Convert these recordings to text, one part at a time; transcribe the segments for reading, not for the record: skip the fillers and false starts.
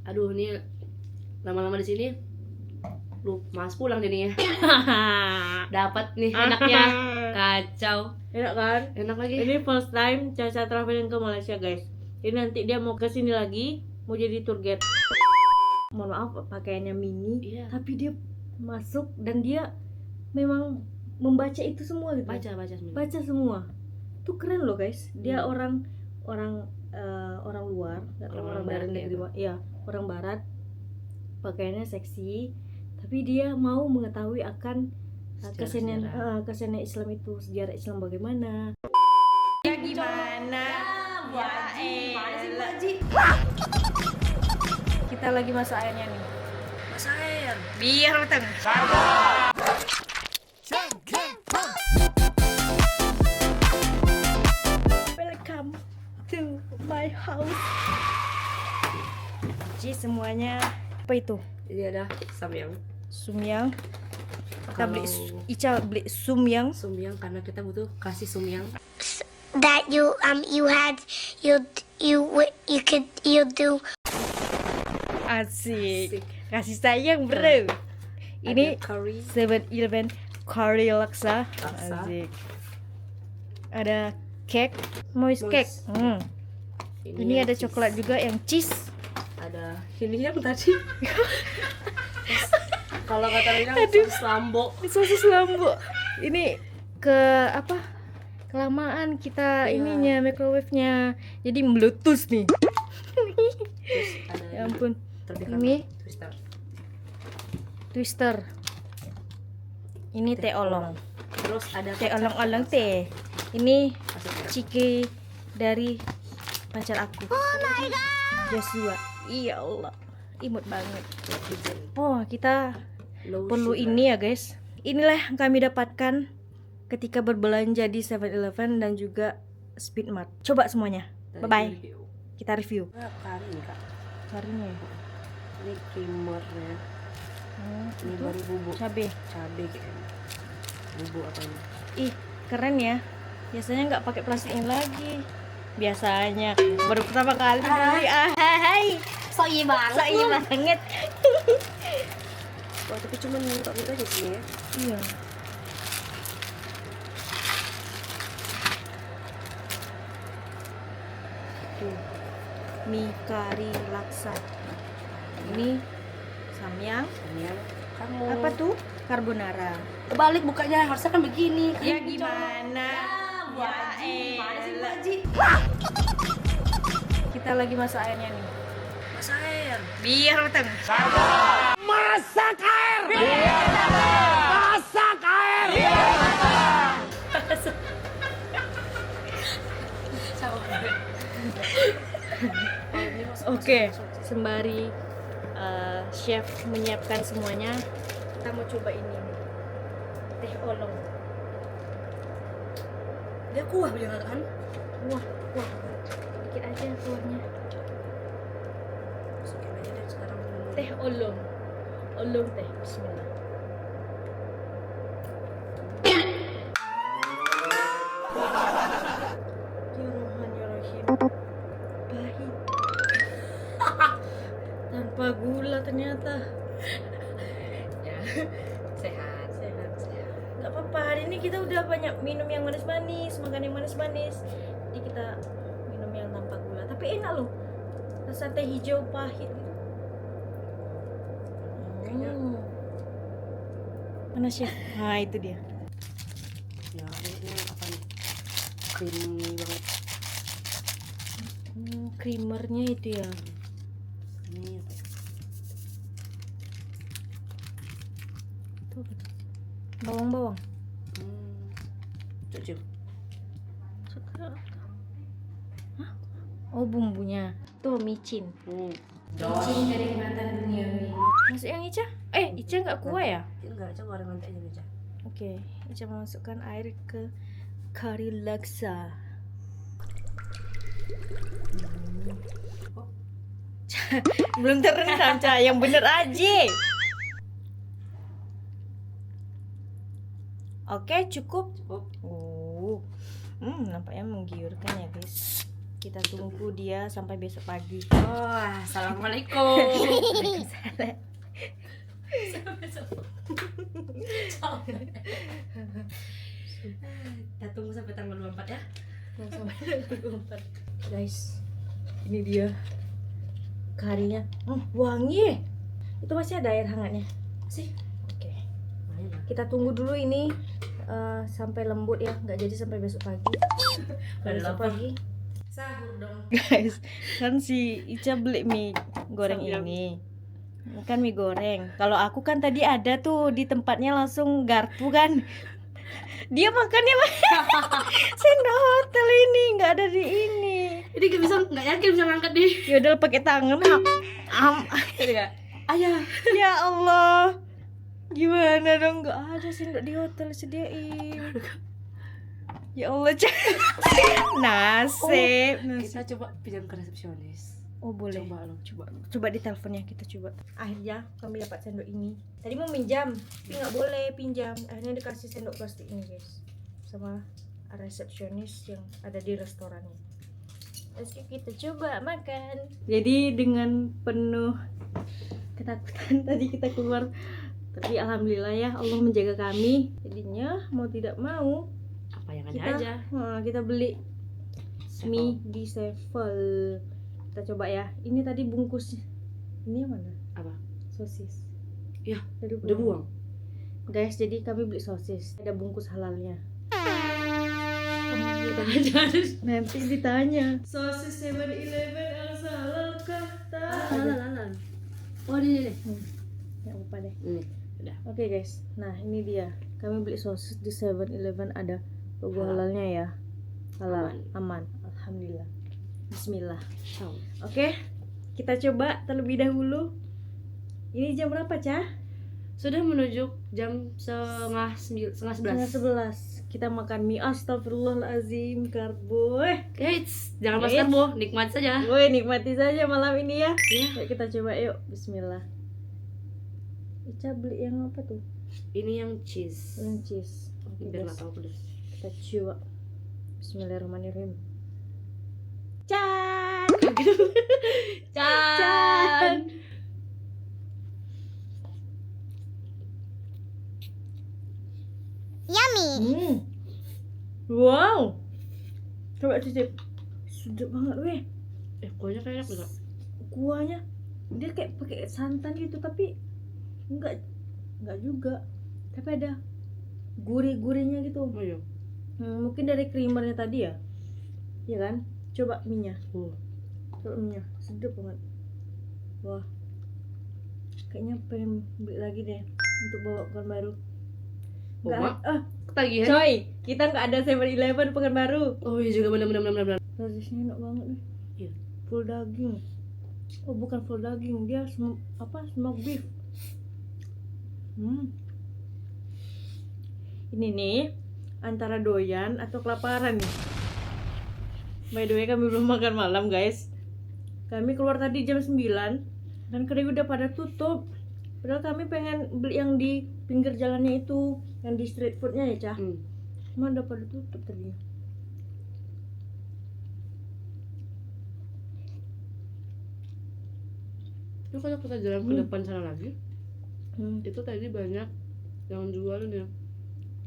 Aduh, ini lama-lama di sini lu mas pulang jadinya. Dapat nih enaknya. Kacau. Enak kan? Enak lagi. Ini first time Caca traveling ke Malaysia, guys. Ini nanti dia mau ke sini lagi, mau jadi tour guide. Mohon maaf pakaiannya mini, Iya. tapi dia masuk dan dia memang membaca itu semua gitu. Baca semua. Baca semua. Tuh keren loh, guys. Dia Hmm. orang luar, nggak tahu Orang orang dari barat negeri ya, mana. Iya, orang barat. Pakaiannya seksi, tapi dia mau mengetahui akan kesenian Islam itu, sejarah Islam bagaimana. Ya gimana? Kita lagi masak airnya nih. Masak air. Biar matang. Welcome to my house. Jadi semuanya apa itu? Ini ada samyang. Sumyang. Kita Kalau beli sumyang. sumyang karena kita butuh kasih sumyang. That you do. Asik. Kasih sayang, bro. Ini Ada curry. 7-Eleven curry laksa. Laksa. Asik. Ada cake, moist Moist. cake. Ini yang ada cheese. coklat juga yang cheese. Ada ini yang tadi. Kalau kata Lina sosis lambo. Sosis lambo. Ini kelamaan kita Iya. ininya microwave-nya. Jadi meletus nih. Terus ada Ya ampun. terdekat Ini twister. twister. Ini teh olong. Terus ada Teh kecap. olong-olong teh. Ini Masuk ya. ciki dari pacar aku. Oh my god. Joshua. Iya Allah. Imut banget. Oh, kita Low perlu sugar. ini ya, guys. Inilah yang kami dapatkan ketika berbelanja di 7-Eleven dan juga Speedmart. Coba semuanya. Dari Bye-bye. review. Kita review. Kari nih kak. Karinya ya. Ini creamernya. Ini Itu baru bubuk cabe. cabe kayaknya. Bubuk apa ini? Ih, keren ya. Biasanya nggak pakai plastik ini lagi. Biasanya baru pertama kali beli. Hai. So iya banget. So iya banget. Wah, tapi cuma minta-minta aja sini ya. Iya. Tuh. Mie kari laksa. Ini samyang. Samyang. Kamu. Apa tuh? Carbonara. Kebalik bukanya, harusnya kan begini. Ya gimana? Ya gimana sih Bu Haji? Kita lagi masak airnya nih. Masak air. Biar matang. Oke, sembari chef menyiapkan semuanya, kita mau coba ini teh olong. Dia kuah banget kan? Wah, dikit aja kuahnya. Masukin aja deh sekarang. Teh olong, teh. Bismillah. Bismillahirrahmanirrahim. Pahit. Tanpa gula ternyata. Ya. Sehat. Gak apa-apa, hari ini kita udah banyak minum yang manis-manis, makan yang manis-manis. Jadi kita minum yang tanpa gula. Tapi enak loh, rasa teh hijau pahit gitu. Kayaknya. Mana chef? Nah itu dia. Ya, ini apa nih? Creamy banget. Creamernya itu ya. Ini apa ya? Tuh. Bawang-bawang. Cucu. Hah? Oh bumbunya. Tuh micin. Dos. Micin dari mantan duniawi. Masuk yang Ica? Ica nggak kuah ya? Enggak, coba goreng nanti aja aja. Oke, Ica memasukkan air ke kari laksa. Belum terendam, Ca. Yang bener aja. Oke, cukup. Cukup. Nampaknya menggiurkan ya, guys. Kita tunggu dia sampai besok pagi. Oh, assalamualaikum. Kita tunggu sampai tanggal 24 ya. Guys, ini dia karinya. Wangi. Itu masih ada air hangatnya. Sih. Oke. Lumayan lah. Kita tunggu dulu ini sampai lembut ya, nggak jadi sampai besok pagi. Besok pagi. Sahur dong. Guys, kan si Ica beli mie goreng Sambil. ini. Kan mie goreng. Kalau aku kan tadi ada tuh di tempatnya langsung garpu kan. Dia makannya sendok hotel ini, nggak ada di ini. Ini nggak yakin bisa ngangkat deh. Yaudah pakai tangan. Ayah. Ya Allah, gimana dong, nggak ada sendok di hotel sediain. Ya Allah, nasib. Kita coba pinjam ke resepsionis. Oh boleh. Coba di teleponnya kita coba. Akhirnya kami dapat sendok ini. Tadi mau minjam, tapi nggak boleh pinjam. Akhirnya dikasih sendok plastik ini guys, sama resepsionis yang ada di restorannya. Terus kita coba makan. Jadi dengan penuh ketakutan tadi kita keluar, tapi alhamdulillah ya Allah menjaga kami. Jadinya mau tidak mau Apa yang ada kita aja. kita beli mie di Sevel. Kita coba ya. Ini tadi bungkus. Ini yang mana? Apa? Sosis. Ya, Udah udah buang. Guys, jadi kami beli sosis. Ada bungkus halalnya. Nanti ditanya. Sosis 7-Eleven Elsa halalkah? Lalan. Oh, ini. Ya lupa deh. Ini. Udah. Oke guys. Nah, ini dia. Kami beli sosis di 7-Eleven, ada logo halalnya ya. Halal, aman. Alhamdulillah. Bismillah. Oh. Oke, kita coba terlebih dahulu. Ini jam berapa, Cah? Sudah menuju jam setengah 11. 11. Kita makan mie. Astagfirullahalazim, karbo. Eits, jangan mas Eits. karbo, nikmat saja. Woi, nikmati saja malam ini ya. Ya, Yuk kita coba yuk. Bismillah. Ica beli yang apa tuh? ini yang cheese. Yang cheese. Oke, Biar guys. nggak tahu pedas. Kita coba. Bismillahirrahmanirrahim. Can. Can. Yummy. Wow. Coba cicip. Sedap banget weh. Kuahnya kayak enak enggak? Kuahnya dia kayak pakai santan gitu, tapi enggak juga. Tapi ada gurih-gurihnya gitu. Oh iya. Mungkin dari creamernya tadi ya. Iya kan? Coba minyak. Oh. Coba minyak. Sedap banget. Wah. Kayaknya pengen beli lagi deh untuk bawa Pekanbaru. Oh, Mak. Ketagihan. Coy, kita nggak ada 7-Eleven Pekanbaru. Oh iya juga benar. Sosisnya enak banget nih. Iya. Full daging. Oh bukan full daging, dia smoke beef. Ini nih antara doyan atau kelaparan nih. By the way, kami belum makan malam guys. Kami keluar tadi jam 9 dan kedai udah pada tutup. Padahal kami pengen beli yang di pinggir jalannya itu, yang di street foodnya ya Cah. Cuma udah pada tutup tadi. Itu kalau kita jalan ke depan sana lagi, itu tadi banyak yang jualan ya.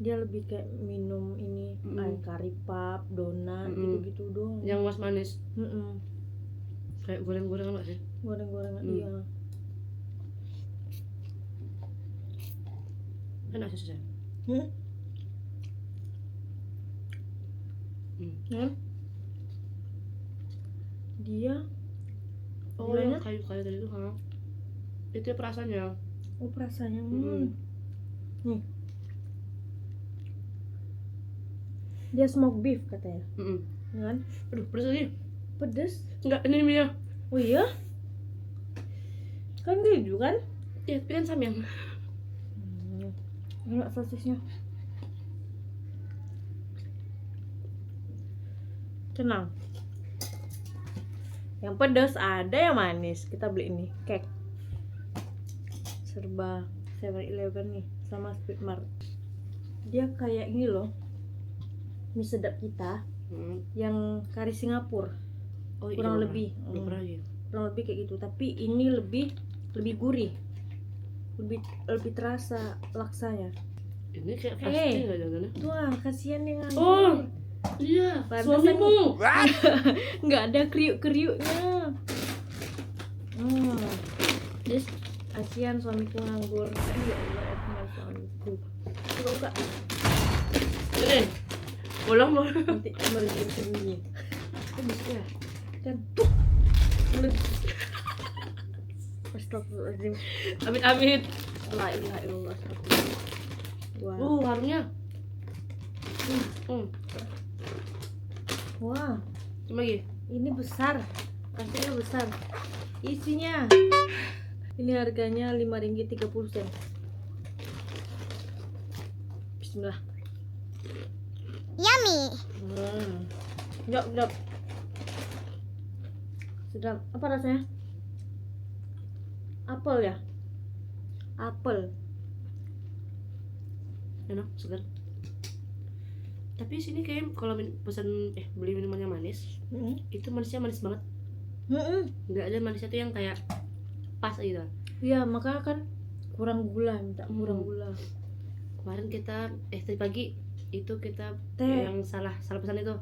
Dia lebih kayak minum ini, air kari pap, donat, gitu-gitu doang. Yang mas manis. Mm-mm. Kayak goreng-gorengan nggak sih? Goreng-gorengan iya. Enak sih saya. Ya. Dia Oh yang kayu-kayu tadi itu itu ya perasaannya. oh perasaannya nih. Dia smoke beef katanya. Kan? Aduh pedas lagi. Pedes. Enggak, ini mie. Oh iya? Kan gitu kan? Iya, tapi kan samyang. Enak sosisnya. Tenang. Yang pedas ada, yang manis. Kita beli ini, cake. Serba 7-Eleven nih sama Speedmart. Dia kayak ini loh. Mie sedap kita yang kari Singapura. Oh, iya, kurang belum lebih. pernah. Belum pernah gitu. Kurang lebih kayak gitu, tapi ini lebih gurih, lebih terasa laksanya. Ini kayak Eh. pasti nggak jangan? Wah, kasihan yang nganggur. Oh, iya, Pantesan suamimu. nggak ada kriuk-kriuknya. Terus kasihan suamiku nganggur. Ya Allah, ya suamiku. Coba buka. Ini, pulang mau. Nanti melebihin sendiri. Kan bisa ya? Kan Astagfirullahaladzim. Amit-amit. La ilaha illallah. Astagfirullah. Wah. Harumnya. Wah, Coba lagi. ini besar. Pastinya besar. Isinya. Ini harganya Rp5.30. Bismillah. Yummy. Sedap. Sedap. Apa rasanya? Apel ya? Apel. Enak, segar. Tapi sini kayak kalau pesan beli minumannya manis, itu manisnya manis banget. Nggak ada manisnya tuh yang kayak pas gitu. Iya, makanya kan kurang gula, minta kurang gula. Kemarin kita tadi pagi itu kita Teh. yang salah pesan itu.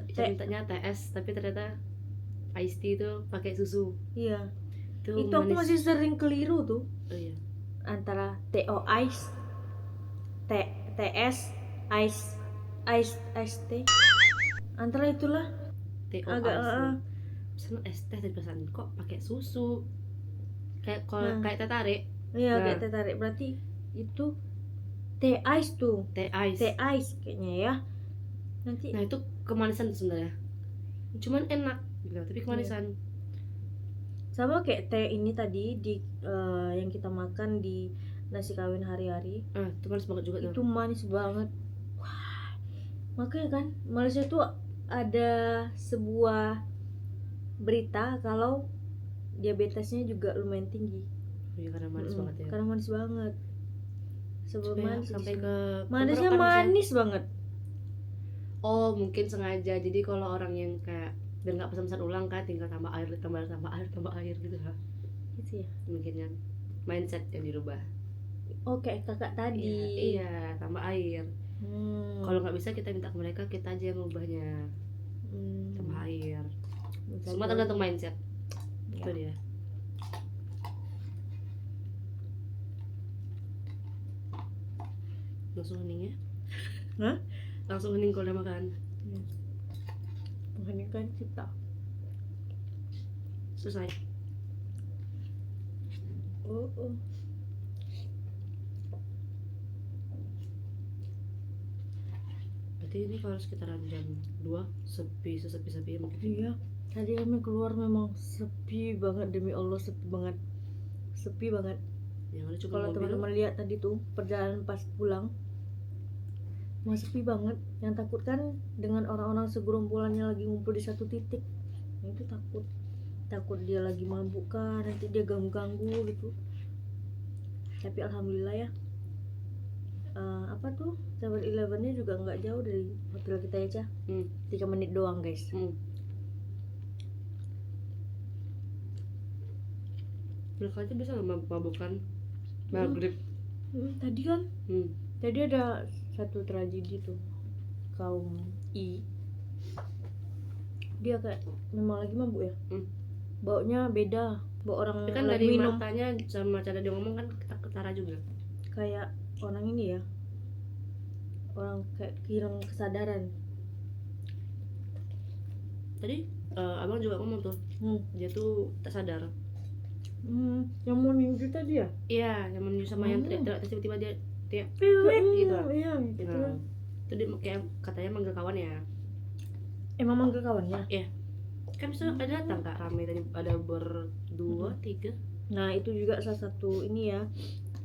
Kita mintanya TS tapi ternyata iced tea itu pakai susu. Iya. Itu Aku manis. masih sering keliru tuh Oh iya. antara TO ice, TS ice teh. Antara itulah TO agak ice. Pesan es teh tadi pesan kok pakai susu. Kayak kalau kayak teh tarik. iya, Nah. kayak teh tarik, berarti itu teh ice tuh. Teh ice. Teh ice kayaknya ya. Nanti Nah itu kemanisan tuh sebenarnya. Cuman enak gitu, tapi kemanisan. sama kayak teh ini tadi di yang kita makan di nasi kawin hari-hari. Itu manis banget juga tuh. Itu manis banget. Wah, makanya kan Malaysia tuh ada sebuah berita kalau diabetesnya juga lumayan tinggi. Iya karena manis banget ya. Karena manis banget. Sebelum Supaya manis sampai ke manisnya tenggorokan bisa. manis banget. Oh mungkin sengaja. Jadi kalau orang yang kayak dan nggak pesan-pesan ulang kan tinggal tambah air gitu lah. Gitu ya. Mungkin yang mindset yang dirubah. Oke, kakak tadi. Iya tambah air. Kalau nggak bisa kita minta ke mereka, kita aja yang ngubahnya. Tambah air. Semua tergantung mindset. Ya. Itu dia. Langsung hening ya? Hah? Langsung hening kalau udah makan. Mengheningkan cipta. Selesai. Oh. Berarti ini kalau sekitaran jam 2 sepi mungkin. Iya. Tadi kami keluar memang sepi banget, demi Allah sepi banget. Yang ada cuma Kalau mobil. teman-teman lihat tadi tuh perjalanan pas pulang, masih sepi banget. Yang takut kan dengan orang-orang segerombolannya lagi ngumpul di satu titik. Nah, itu takut dia lagi mabuk kan, nanti dia ganggu gitu. Tapi alhamdulillah ya, apa tuh 7-Eleven-nya juga nggak jauh dari hotel kita ya, Cah. 3 menit doang guys. Mereka aja bisa nggak mabukkan maghrib. Tadi kan tadi ada satu tragedi tuh, kaum I, dia kayak memang lagi mabuk ya. Baunya beda, bau orang Tapi kan lagi dari minum. matanya sama cara dia ngomong kan ketara juga. Kayak orang ini ya, orang kayak hilang kesadaran. Tadi abang juga ngomong tuh, dia tuh tak sadar. Yang mau ninju tadi ya? Iya, yang menuju sama yang teriak-teriak terus tiba-tiba dia teriak piwik gitu. Iya gitu. Nah, itu dia kayak katanya manggil kawan ya. Emang manggil kawannya? Kan bisa ada datang kak rame tadi, ada berdua 3. Nah itu juga salah satu ini ya,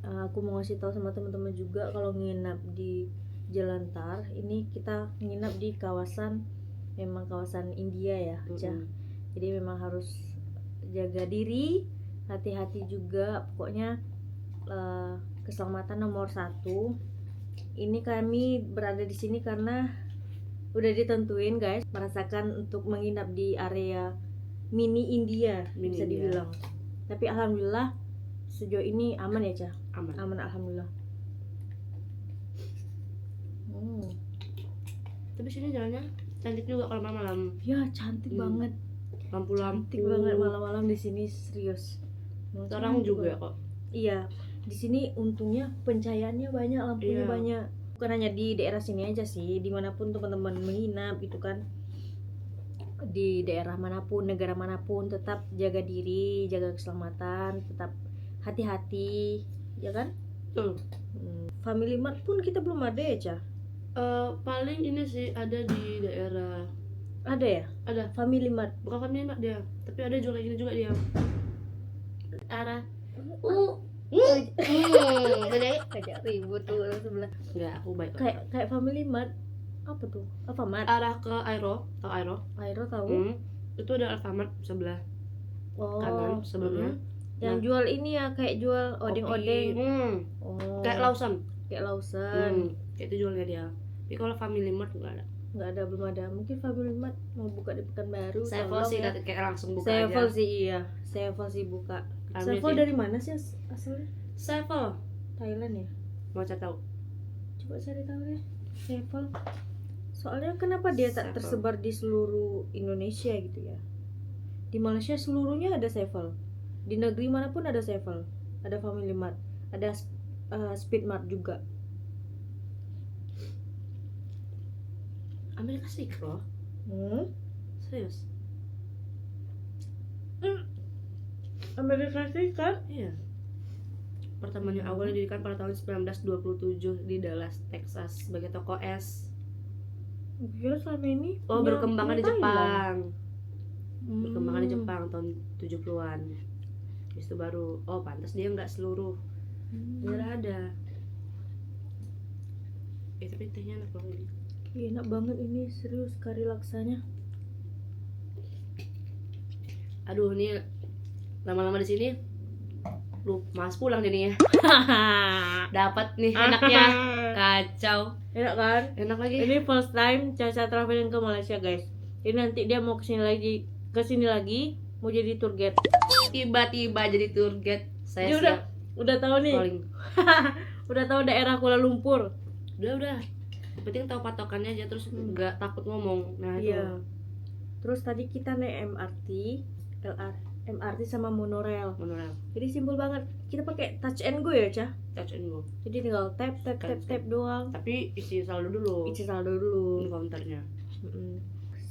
aku mau ngasih tahu sama teman-teman juga kalau nginap di Jalan Tar ini, kita nginap di kawasan India ya, Cah. Jadi memang harus jaga diri, hati-hati juga, pokoknya keselamatan nomor 1. Ini kami berada di sini karena udah ditentuin guys, merasakan untuk menginap di area mini India Mini bisa India. dibilang. Tapi alhamdulillah sejauh ini aman ya Cah. Aman. Alhamdulillah. Tapi sini jalannya cantik juga kalau malam. Ya cantik banget. Lampu-lampu. Cantik banget malam-malam di sini, serius. Terang Cantik juga banget. kok. Iya, di sini untungnya pencahayaannya banyak, lampunya Iya. banyak. Bukan hanya di daerah sini aja sih, dimanapun teman-teman menginap gitu kan, di daerah manapun, negara manapun, tetap jaga diri, jaga keselamatan, tetap hati-hati, ya kan? Tuh. Family Mart pun kita belum ada ya Cah? Paling ini sih ada di daerah. Ada ya? Ada. Family Mart. Bukan Family Mart dia, tapi ada jual kayak gini juga dia. Arah. Kayak ribut tuh orang sebelah. Enggak, aku baik. Kayak Family Mart. Apa tuh? Alfamart. Arah ke Aero, tau Aero? Aero tahu. Itu ada Alfamart sebelah Oh. kanan sebelumnya. Yang jual ini ya, kayak jual odeng-odeng. Oh. Kayak Lawson. Kayak Lawson. Kayak itu jualnya dia. Tapi kalau Family Mart enggak ada. Nggak ada, belum ada. Mungkin Family Mart mau buka di Pekanbaru. Sevel sih kayak langsung buka Sevel aja. sih iya. Sevel sih buka. Kami Sevel sih. dari mana sih asalnya? Sevel. Thailand ya? Mau cari tahu? Coba cari tahu deh. Sevel. Soalnya kenapa dia tak Sevel. tersebar di seluruh Indonesia gitu ya? Di Malaysia seluruhnya ada Sevel. Di negeri manapun ada Sevel. Ada Family Mart. Ada Speed Mart juga. Amerika Serikat loh. Serius? Amerika Serikat? Iya. Pertamanya awalnya didirikan pada tahun 1927 di Dallas, Texas sebagai toko es. Kira selama ini Berkembangnya di punya Thailand. Jepang. Berkembangnya di Jepang tahun 70-an. Habis itu baru, pantas dia nggak seluruh. Bener ada. Tapi tehnya enak banget ini. Enak banget ini, serius kari laksanya. Aduh, ini lama-lama di sini lu mas pulang jadinya. Dapat nih enaknya. Kacau. Enak kan? Enak lagi. Ini first time Caca traveling ke Malaysia guys. Ini nanti dia mau kesini lagi mau jadi tour guide. Tiba-tiba jadi tour guide. Saya Dia siap udah tahu nih. calling. Udah tahu daerah Kuala Lumpur. Udah. Yang penting tahu patokannya aja, terus nggak takut ngomong. Nah itu. Iya. Terus tadi kita naik MRT sama monorail. Jadi simpel banget. Kita pakai touch and go ya, Cah? Touch and go. Jadi tinggal tap doang. Tapi isi saldo dulu. Isi saldo dulu. Di counternya.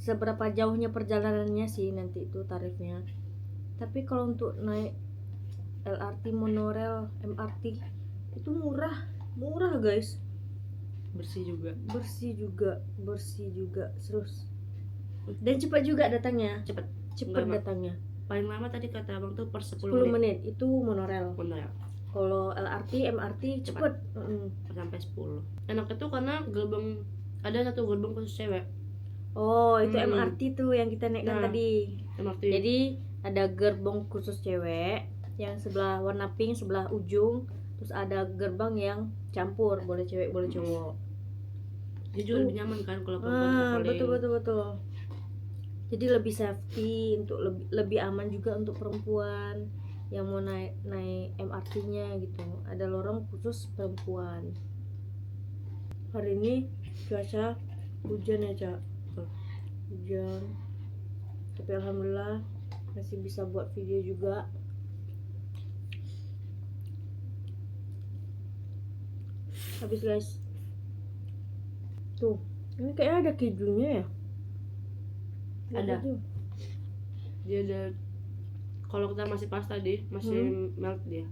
Seberapa jauhnya perjalanannya sih nanti itu tarifnya. Tapi kalau untuk naik LRT, monorail, MRT itu murah guys. Bersih juga. Bersih juga, serius. Dan cepat juga datangnya. Cepat Cepat datangnya. Paling lama tadi kata abang tuh per 10 menit itu monorail. Kalau LRT, MRT cepet. Sampai 10. Enak itu karena ada satu gerbong khusus cewek. Oh, itu MRT tuh yang kita naikkan Nah, tadi. MRT. Jadi ada gerbong khusus cewek yang sebelah warna pink sebelah ujung, terus ada gerbang yang campur, boleh cewek boleh cowok. Jujur lebih nyaman kan kalau perempuan traveling. Betul. Jadi lebih safety, untuk lebih aman juga untuk perempuan yang mau naik MRT-nya gitu. Ada lorong khusus perempuan. Hari ini cuaca hujan ya, Cak. Hujan. Tapi alhamdulillah masih bisa buat video juga. Habis guys. Tuh, ini kayaknya ada kejunya ya. Ada. Dia ada. Kalau kita masih pas tadi masih melt dia.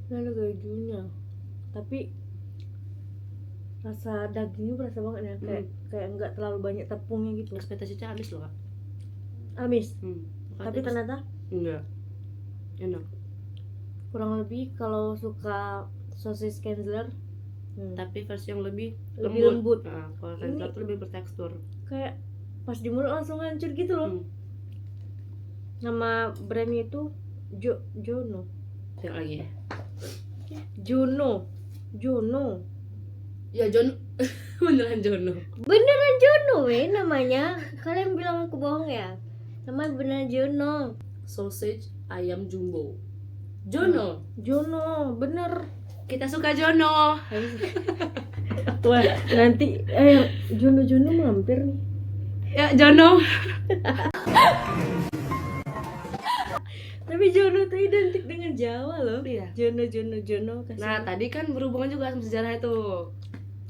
Ini ada kejunya. Tapi rasa dagingnya berasa banget ya, kayak nggak terlalu banyak tepungnya gitu. Ekspektasi Ca habis loh, Kak. Habis. Tapi ternyata enggak. Enak. Kurang lebih kalau suka sosis Kenzler, tapi versi yang lebih lembut. Nah, kalau Kenzler tuh lebih bertekstur. Kayak pas di mulut langsung hancur gitu loh. Nama brandnya itu Jono. Tengok lagi ya. Jono. Ya Jon beneran Jono. Beneran Jono namanya. Kalian bilang aku bohong ya? Namanya beneran Jono. Sausage ayam jumbo. Jono. Jono, bener. Kita suka Jono. Wah, nanti Jono mampir nih. Ya Jono. Tapi Jono tuh identik dengan Jawa loh. Iya. Jono. Kasih. Nah tadi kan berhubungan juga sama sejarah itu.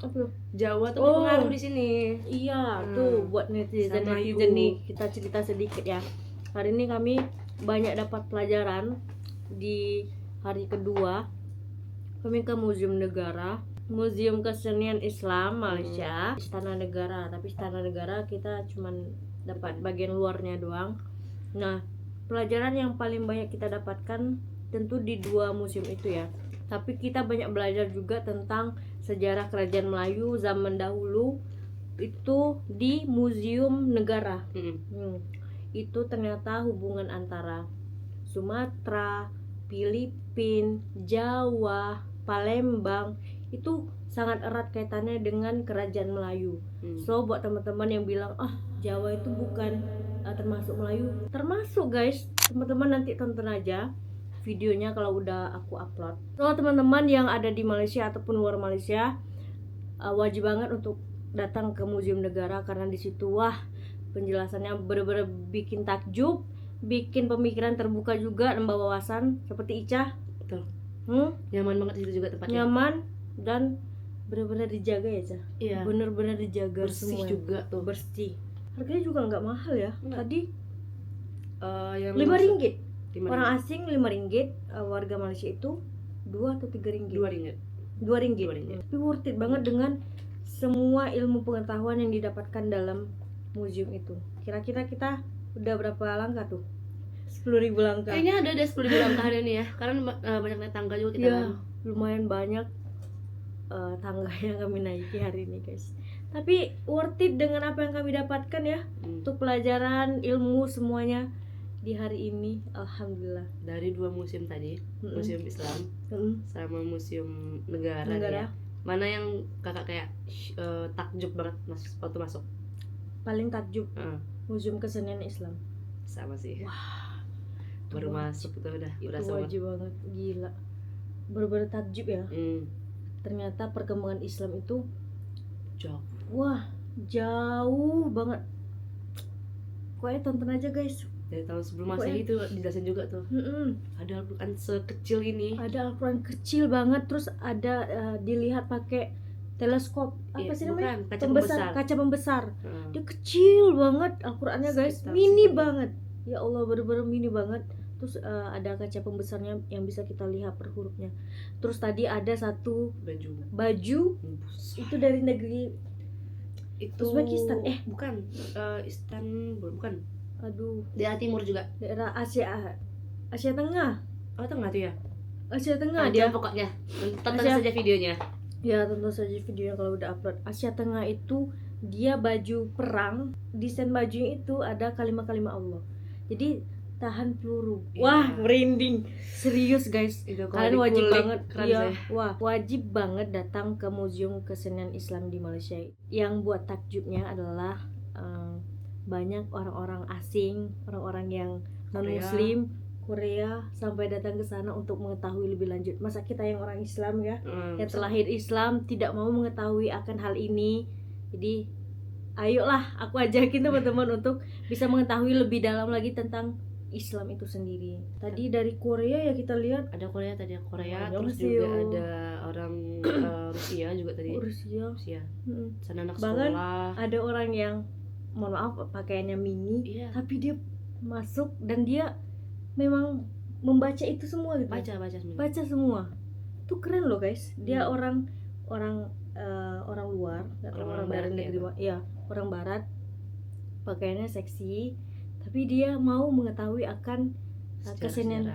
Apa tuh? Jawa tuh Oh. berpengaruh di sini. Iya, tuh buat netizen Sama nih kita cerita sedikit ya. Hari ini kami banyak dapat pelajaran di hari kedua. Kami ke Museum Negara, Museum Kesenian Islam Malaysia, Istana Negara. Tapi Istana Negara kita cuman dapat bagian luarnya doang. Nah, pelajaran yang paling banyak kita dapatkan tentu di dua museum itu ya. Tapi kita banyak belajar juga tentang sejarah kerajaan Melayu zaman dahulu itu di Museum Negara. Itu ternyata hubungan antara Sumatera, Filipina, Jawa, Palembang itu sangat erat kaitannya dengan kerajaan Melayu. So buat teman-teman yang bilang Jawa itu bukan termasuk Melayu, termasuk guys. Teman-teman nanti tonton aja videonya kalau udah aku upload. So teman-teman yang ada di Malaysia ataupun luar Malaysia wajib banget untuk datang ke Museum Negara karena di situ penjelasannya bener-bener bikin takjub, bikin pemikiran terbuka juga, nambah wawasan seperti Ica. Betul. Nyaman banget di situ juga tempatnya. Nyaman dan bener-bener dijaga ya Ca. Iya. Bener-bener dijaga Bersih semua. juga tuh. Bersih. Harganya juga nggak mahal ya. Enggak. Tadi Yang RM5. 5 Orang asing RM5, warga Malaysia itu 2 atau 3 ringgit. 2 ringgit. RM2. Tapi worth it banget dengan semua ilmu pengetahuan yang didapatkan dalam museum itu. Kira-kira kita udah berapa langkah tuh? 10.000 langkah. Kayaknya ada 10.000 langkah hari ini ya. Karena banyak naik tangga juga kita Ya, kan. lumayan banyak tangga yang kami naiki hari ini guys. Tapi worth it dengan apa yang kami dapatkan ya. Untuk pelajaran, ilmu semuanya di hari ini, alhamdulillah. Dari 2 museum tadi, museum Islam sama museum negara. Ya. Mana yang kakak kayak takjub banget waktu masuk? Paling takjub Museum Kesenian Islam. Sama sih. Wah, baru masuk tuh udah itu berasa banget. wajib banget, gila. Bener-bener takjub ya. Ternyata perkembangan Islam itu jauh banget. Pokoknya tonton aja guys. Dari tahun sebelum Masehi itu dijelasin juga tuh. Ada Al-Quran sekecil ini. Ada Al-Quran kecil banget, terus ada dilihat pakai teleskop. Apa sih namanya? Kaca pembesar. Dia kecil banget Al-Qurannya guys, mini banget. Ya Allah, bener-bener mini banget. Terus ada kaca pembesarnya yang bisa kita lihat per hurufnya. Terus tadi ada satu baju itu dari negeri itu Uzbekistan. Bukan. Istanbul, bukan. Aduh, Daerah timur juga. daerah Asia Tengah. Oh, tengah tuh ya. Asia Tengah Dia dia. pokoknya. Tonton saja videonya. Ya, tonton saja videonya kalau udah upload. Asia Tengah itu dia baju perang, desain bajunya itu ada kalimat-kalimat Allah. Jadi tahan peluru. Wah, merinding. Serius guys. Kalian wajib banget. Wajib banget datang ke Museum Kesenian Islam di Malaysia. Yang buat takjubnya adalah banyak orang-orang asing, orang-orang yang non-muslim, Korea sampai datang ke sana untuk mengetahui lebih lanjut. Masa kita yang orang Islam ya, yang terlahir Islam tidak mau mengetahui akan hal ini. Jadi ayolah aku ajakin teman-teman untuk bisa mengetahui lebih dalam lagi tentang Islam itu sendiri. Tadi dari Korea ya kita lihat ada Korea tadi, Annyeonghaseyo. terus juga ada orang Rusia juga tadi. Rusia. Sana anak Bahkan sekolah. ada orang yang mohon maaf pakaiannya mini, tapi dia masuk dan dia memang membaca itu semua gitu. Baca semua. Itu keren loh guys. Dia orang luar, orang barat negeri ya, orang barat. Pakaiannya seksi, tapi dia mau mengetahui akan kesenian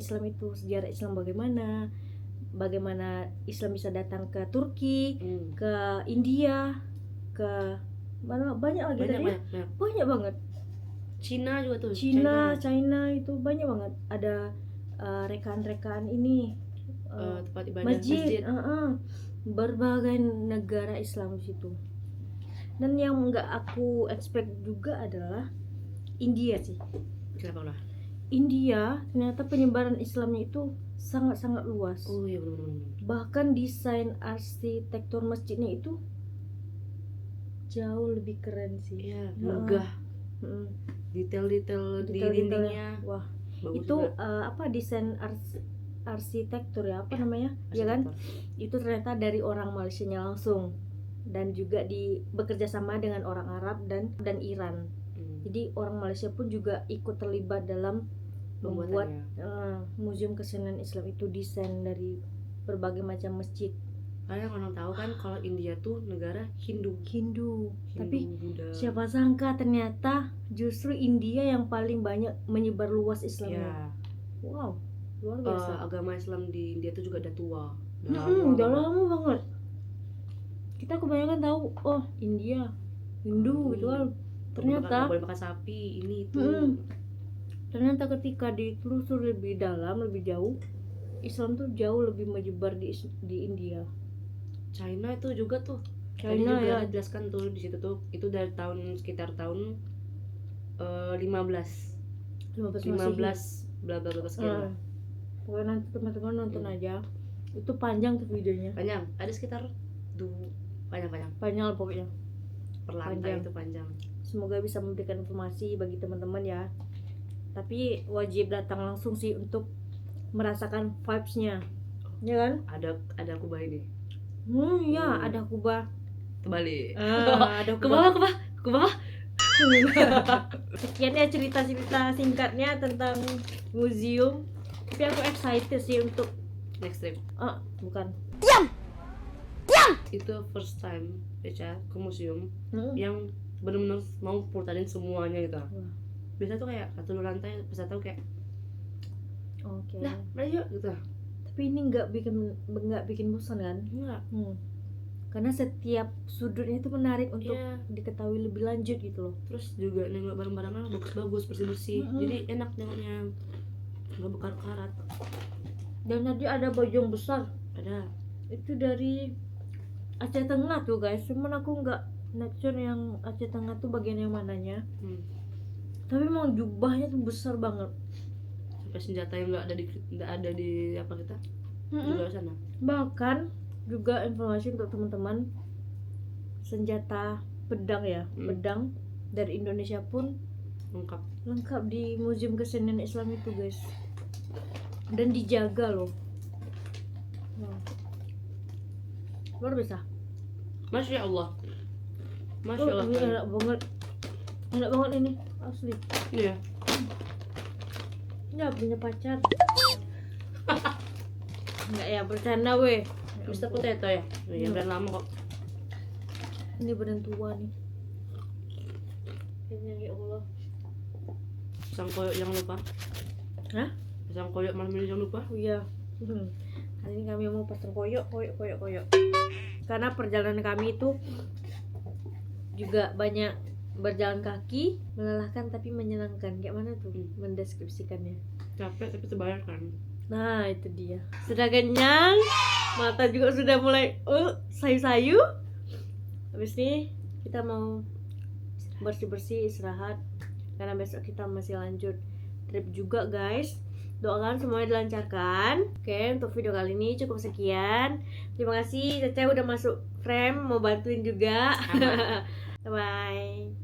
Islam itu, sejarah Islam bagaimana Islam bisa datang ke Turki, ke India, ke mana banyak lagi banyak banget. Cina juga tuh. China itu banyak banget. Ada rekaan-rekaan ini tempat ibadah masjid, masjid. berbagai negara Islam di situ. Dan yang nggak aku expect juga adalah India sih. Kenapa lah? India ternyata penyebaran Islamnya itu sangat-sangat luas. Oh iya benar. Bahkan desain arsitektur masjidnya itu jauh lebih keren sih. Iya, megah. Mm. Detail-detail di Detail-detailnya. dindingnya. Wah, Bagus itu juga. apa desain arsitektur ya, apa namanya? Ya kan? Arsitektur. Itu ternyata dari orang Malaysianya langsung, dan juga bekerja sama dengan orang Arab dan Iran. Jadi orang Malaysia pun juga ikut terlibat dalam membuat museum kesenian Islam itu, desain dari berbagai macam masjid. Karena orang tahu kan kalau India tuh negara Hindu. Tapi Buddha. siapa sangka ternyata justru India yang paling banyak menyebar luas Islamnya. Ya. Wow, luar biasa. Agama Islam di India tuh juga udah tua. Udah lama banget. Kita kebanyakan tahu, oh India, Hindu gitu kan. Ternyata boleh makan sapi, ini itu. Ternyata ketika ditelusuri lebih dalam, lebih jauh, Islam tuh jauh lebih menyebar di India. China itu juga tuh. China Tadi juga ya. ada jelaskan tuh di situ tuh, itu dari sekitar tahun 15 bla bla bla sekian. Pokoknya nanti teman-teman nonton aja. Itu panjang tuh videonya. Panjang, ada sekitar Panjang pokoknya. Per lantai itu panjang. Semoga bisa memberikan informasi bagi teman-teman ya. Tapi wajib datang langsung sih untuk merasakan vibes-nya. Ya kan? Ada kubah ini. Ya, ada kubah. Terbalik. Ada Ke bawah. Sekian ya cerita-cerita singkatnya tentang museum. Tapi aku excited sih untuk Next trip. Bukan. Itu first time Beca ke museum yang benar-benar mau putarin semuanya gitu. Biasa tuh kayak satu lantai, bisa tahu kayak Oke. Nah, mari yuk gitu. Tapi ini nggak bikin bosan kan? Enggak. Karena setiap sudutnya itu menarik untuk Iya. diketahui lebih lanjut gitu loh. Terus juga nengok barang-barangnya bagus-bagus, bersih-bersih. Jadi enak nengoknya. Enggak berkarat-karat. Dan tadi ada bojong besar. Ada. Itu dari Aceh Tengah tuh guys. Cuman aku nggak nacur yang Aceh Tengah tuh bagian yang mananya. Tapi memang jubahnya tuh besar banget. Sampai senjata yang nggak ada di apa kita juga sana. Bahkan juga informasi untuk teman-teman, senjata pedang ya, pedang dari Indonesia pun lengkap di Museum Kesenian Islam itu guys. Dan dijaga loh. Luar biasa. Masya Allah. Enak banget ini asli. Iya. Ya punya pacar. Enggak ya, bercanda weh. Mr. Potato ya? Iya, brand lama kok. Ini brand tua nih. Kayaknya ya Allah. Pisang koyok jangan lupa. Hah? Pisang koyok malam ini jangan lupa. Oh iya. Hari ini kami mau pesan koyok. Karena perjalanan kami itu juga banyak berjalan kaki, melelahkan tapi menyenangkan. Kayak mana tuh mendeskripsikannya? Capek tapi terbayarkan. Nah itu dia. Sudah kenyang, mata juga sudah mulai sayu-sayu. Habis ini kita mau bersih-bersih, istirahat. Karena besok kita masih lanjut trip juga guys. Doakan semuanya dilancarkan. Oke, untuk video kali ini cukup sekian. Terima kasih Caca udah masuk frame, mau bantuin juga. Bye.